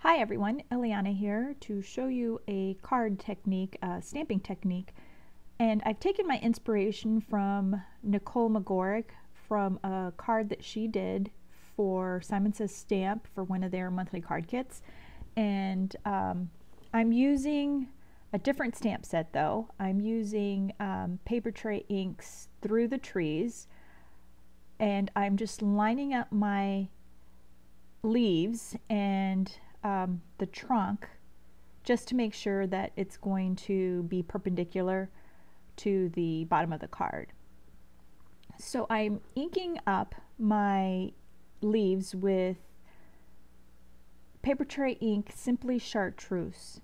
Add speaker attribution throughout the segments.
Speaker 1: Hi everyone, Eliana here to show you a card technique, stamping technique. And I've taken my inspiration from Nicole McGorrick from a card that she did for Simon Says Stamp for one of their monthly card kits. And I'm using a different stamp set though. I'm using paper tray inks Through the Trees, and I'm just lining up my leaves and the trunk just to make sure that it's going to be perpendicular to the bottom of the card. So I'm inking up my leaves with paper tray ink Simply Chartreuse.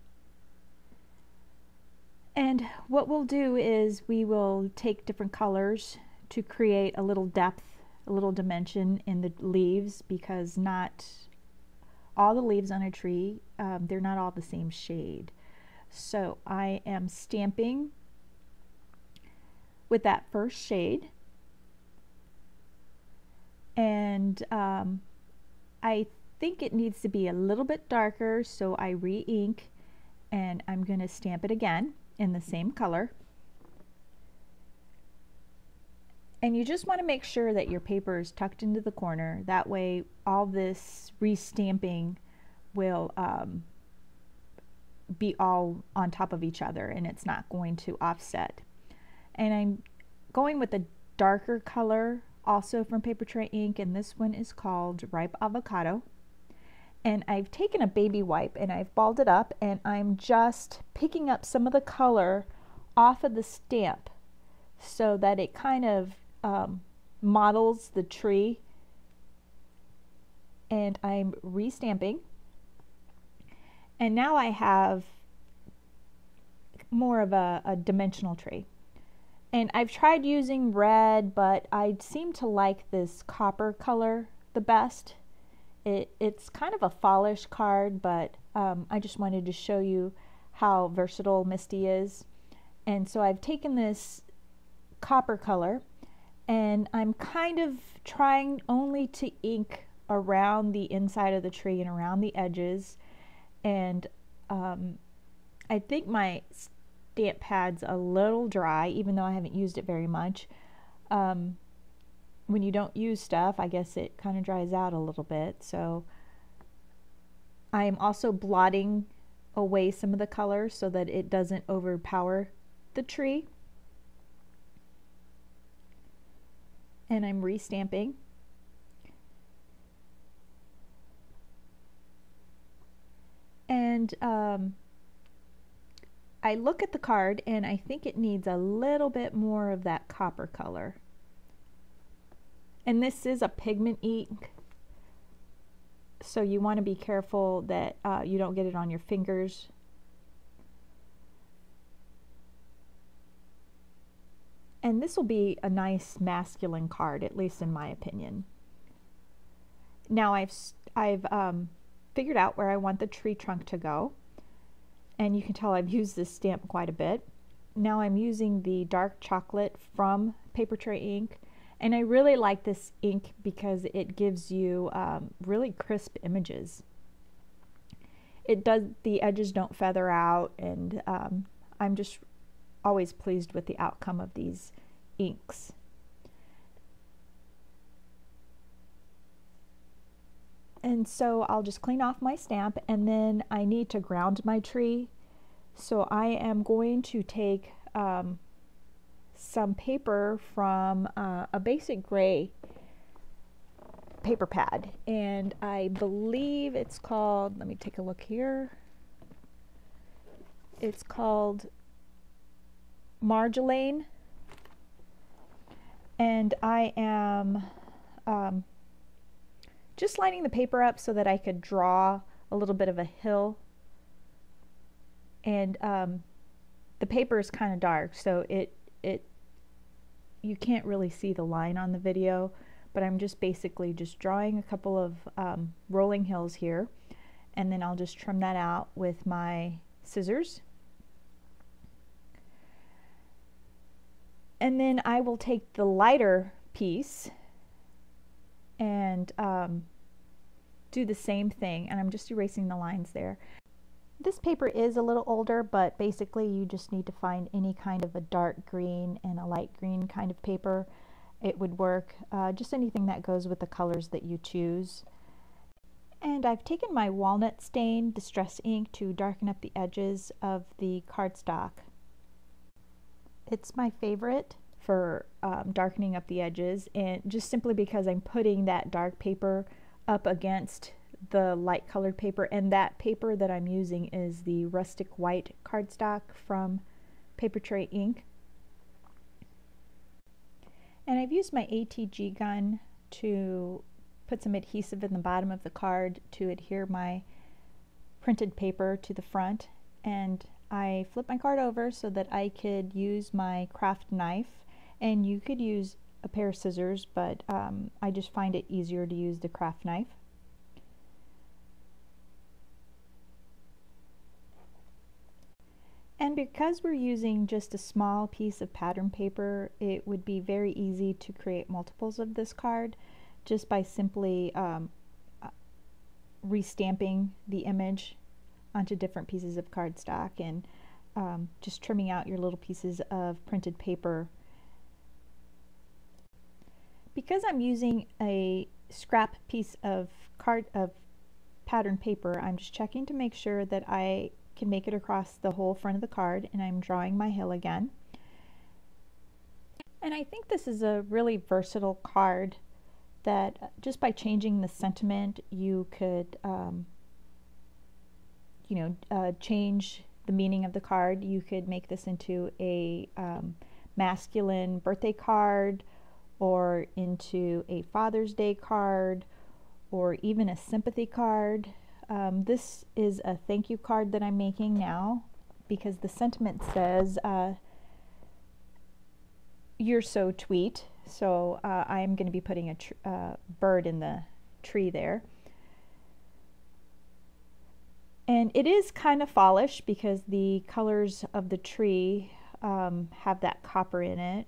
Speaker 1: And what we'll do is we will take different colors to create a little depth, a little dimension in the leaves, because not all the leaves on a tree, they're not all the same shade. So I am stamping with that first shade, and I think it needs to be a little bit darker, so I re-ink and I'm going to stamp it again in the same color. And you just want to make sure that your paper is tucked into the corner. That way all this restamping will be all on top of each other and it's not going to offset. And I'm going with a darker color also from paper tray ink, and this one is called Ripe Avocado. And I've taken a baby wipe and I've balled it up, and I'm just picking up some of the color off of the stamp so that it kind of models the tree. And I'm restamping, and now I have more of a dimensional tree. And I've tried using red, but I seem to like this copper color the best. It's kind of a fallish card, but I just wanted to show you how versatile MISTI is. And so I've taken this copper color, and I'm kind of trying only to ink around the inside of the tree and around the edges. And I think my stamp pad's a little dry, even though I haven't used it very much. When you don't use stuff, I guess it kind of dries out a little bit. So I am also blotting away some of the color so that it doesn't overpower the tree. And I'm restamping. And I look at the card and I think it needs a little bit more of that copper color. And this is a pigment ink, so you want to be careful that you don't get it on your fingers. And this will be a nice masculine card, at least in my opinion. Now I've figured out where I want the tree trunk to go, and you can tell I've used this stamp quite a bit. Now I'm using the dark chocolate from paper tray ink, and I really like this ink because it gives you really crisp images. The edges don't feather out, and I'm just always pleased with the outcome of these inks. And so I'll just clean off my stamp, and then I need to ground my tree. So I am going to take some paper from a basic gray paper pad, and I believe it's called, let me take a look here, it's called Marjolaine. And I am just lining the paper up so that I could draw a little bit of a hill. And the paper is kind of dark, so you can't really see the line on the video, but I'm just basically just drawing a couple of rolling hills here, and then I'll just trim that out with my scissors. And then I will take the lighter piece and do the same thing, and I'm just erasing the lines there. This paper is a little older, but basically you just need to find any kind of a dark green and a light green kind of paper. It would work, just anything that goes with the colors that you choose. And I've taken my walnut stain distress ink to darken up the edges of the cardstock. It's my favorite for darkening up the edges, and just simply because I'm putting that dark paper up against the light colored paper, and that paper that I'm using is the rustic white cardstock from Paper Tray Ink. And I've used my ATG gun to put some adhesive in the bottom of the card to adhere my printed paper to the front, and I flip my card over so that I could use my craft knife, and you could use a pair of scissors, but I just find it easier to use the craft knife. And because we're using just a small piece of pattern paper, it would be very easy to create multiples of this card just by simply restamping the image onto different pieces of cardstock and just trimming out your little pieces of printed paper. Because I'm using a scrap piece of pattern paper, I'm just checking to make sure that I can make it across the whole front of the card, and I'm drawing my hill again. And I think this is a really versatile card that just by changing the sentiment you could change the meaning of the card. You could make this into a masculine birthday card, or into a Father's Day card, or even a sympathy card. This is a thank you card that I'm making now because the sentiment says, "You're so tweet." So I'm going to be putting a bird in the tree there. And it is kind of fallish because the colors of the tree have that copper in it.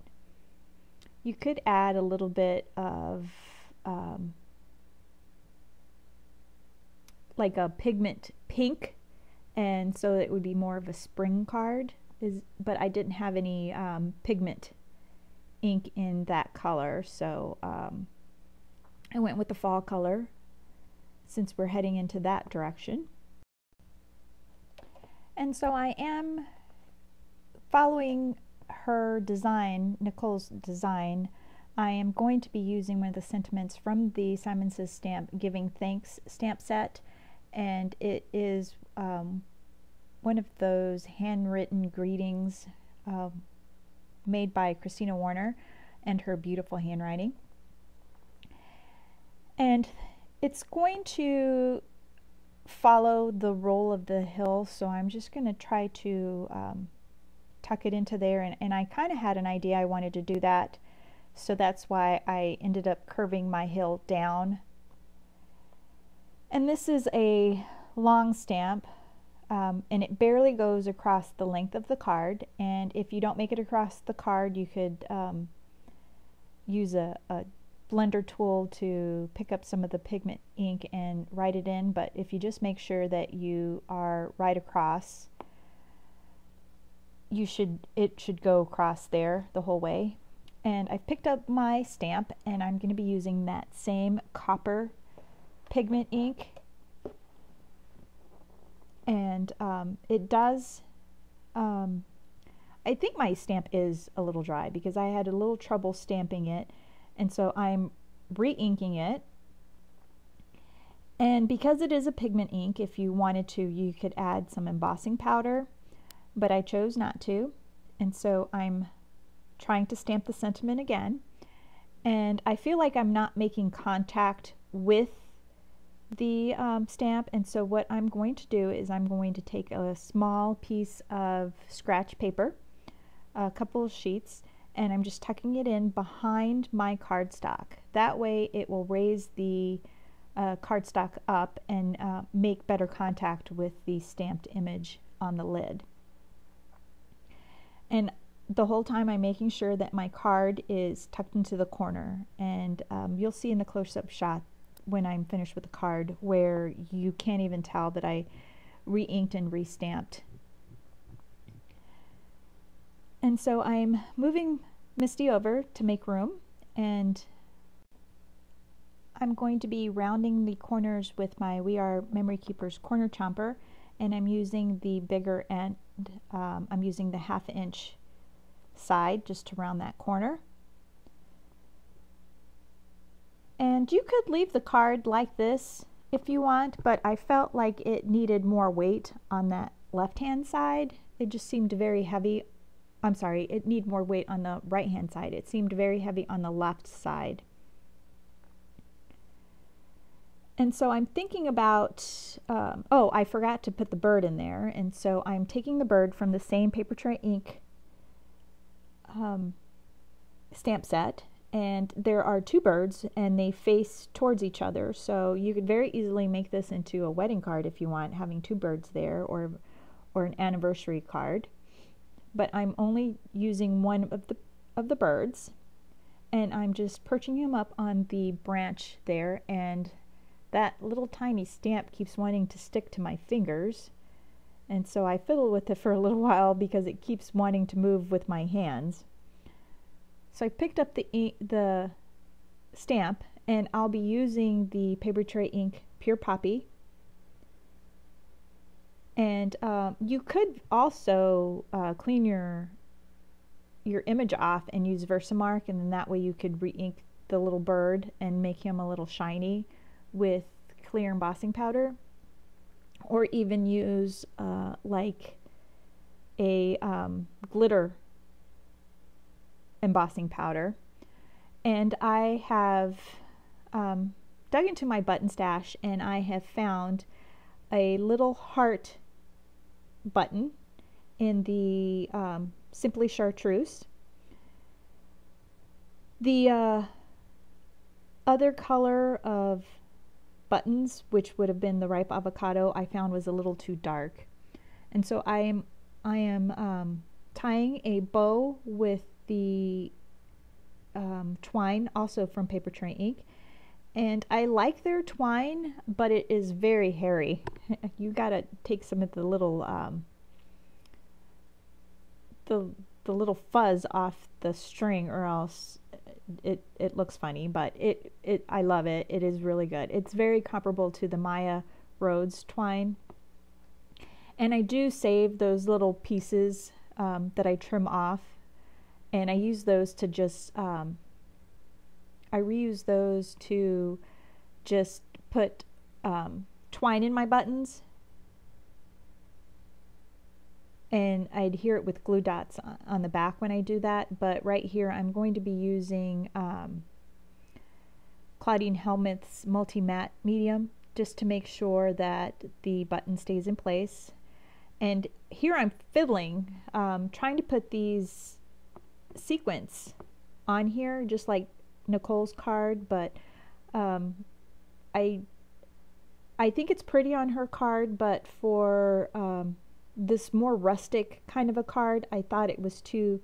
Speaker 1: You could add a little bit of like a pigment pink, and so it would be more of a spring card, but I didn't have any pigment ink in that color, so I went with the fall color since we're heading into that direction. And so I am following her design, Nicole's design. I am going to be using one of the sentiments from the Simon Says Stamp Giving Thanks stamp set, and it is one of those handwritten greetings made by Christina Warner and her beautiful handwriting. And it's going to follow the roll of the hill, so I'm just going to try to tuck it into there, and I kind of had an idea I wanted to do that, so that's why I ended up curving my hill down. And this is a long stamp, and it barely goes across the length of the card, and if you don't make it across the card, you could use a blender tool to pick up some of the pigment ink and write it in, but if you just make sure that you are right across, it should go across there the whole way. And I've picked up my stamp, and I'm going to be using that same copper pigment ink, and it does I think my stamp is a little dry because I had a little trouble stamping it, and so I'm re-inking it. And because it is a pigment ink, if you wanted to, you could add some embossing powder, but I chose not to, and so I'm trying to stamp the sentiment again, and I feel like I'm not making contact with the stamp, and so what I'm going to do is I'm going to take a small piece of scratch paper, a couple of sheets, and I'm just tucking it in behind my cardstock. That way it will raise the cardstock up and make better contact with the stamped image on the lid. And the whole time I'm making sure that my card is tucked into the corner, and you'll see in the close-up shot when I'm finished with the card, where you can't even tell that I re-inked and re-stamped. And so I'm moving MISTI over to make room, and I'm going to be rounding the corners with my We Are Memory Keepers corner chomper, and I'm using the bigger end. I'm using the 1/2 inch side just to round that corner. And you could leave the card like this if you want, but I felt like it needed more weight on that left hand side. It just seemed very heavy. I'm sorry, it needed more weight on the right hand side. It seemed very heavy on the left side. And so I'm thinking about, oh, I forgot to put the bird in there. And so I'm taking the bird from the same paper tray ink stamp set. And there are 2 birds and they face towards each other. So you could very easily make this into a wedding card if you want, having 2 birds there, or an anniversary card. But I'm only using one of the birds, and I'm just perching him up on the branch there, and that little tiny stamp keeps wanting to stick to my fingers, and so I fiddle with it for a little while because it keeps wanting to move with my hands. So I picked up the stamp, and I'll be using the paper tray ink Pure Poppy. And you could also clean your image off and use Versamark, and then that way you could re-ink the little bird and make him a little shiny with clear embossing powder, or even use like a glitter embossing powder. And I have dug into my button stash, and I have found a little heart button in the Simply Chartreuse. The other color of buttons, which would have been the Ripe Avocado, I found was a little too dark, and so I am tying a bow with the twine, also from Paper Tray Ink. And I like their twine, but it is very hairy. You gotta take some of the little the little fuzz off the string, or else it looks funny. But I love it. It is really good. It's very comparable to the Maya Rhodes twine. And I do save those little pieces that I trim off, and I use those to just I reuse those to just put twine in my buttons, and I adhere it with glue dots on the back when I do that. But right here I'm going to be using Claudine Helmuth's Multi-Matte Medium, just to make sure that the button stays in place. And here I'm fiddling, trying to put these sequins on here, just like Nicole's card, but I think it's pretty on her card, but for this more rustic kind of a card, I thought it was too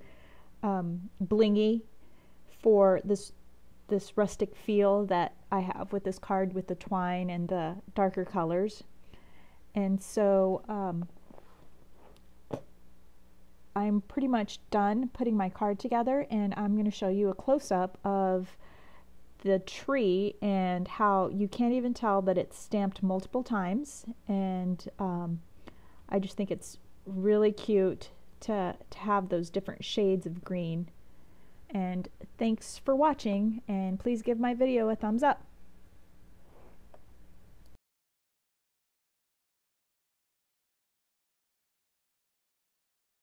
Speaker 1: blingy for this rustic feel that I have with this card, with the twine and the darker colors. And so I'm pretty much done putting my card together, and I'm going to show you a close-up of the tree and how you can't even tell that it's stamped multiple times. And I just think it's really cute to have those different shades of green. And thanks for watching, and please give my video a thumbs up.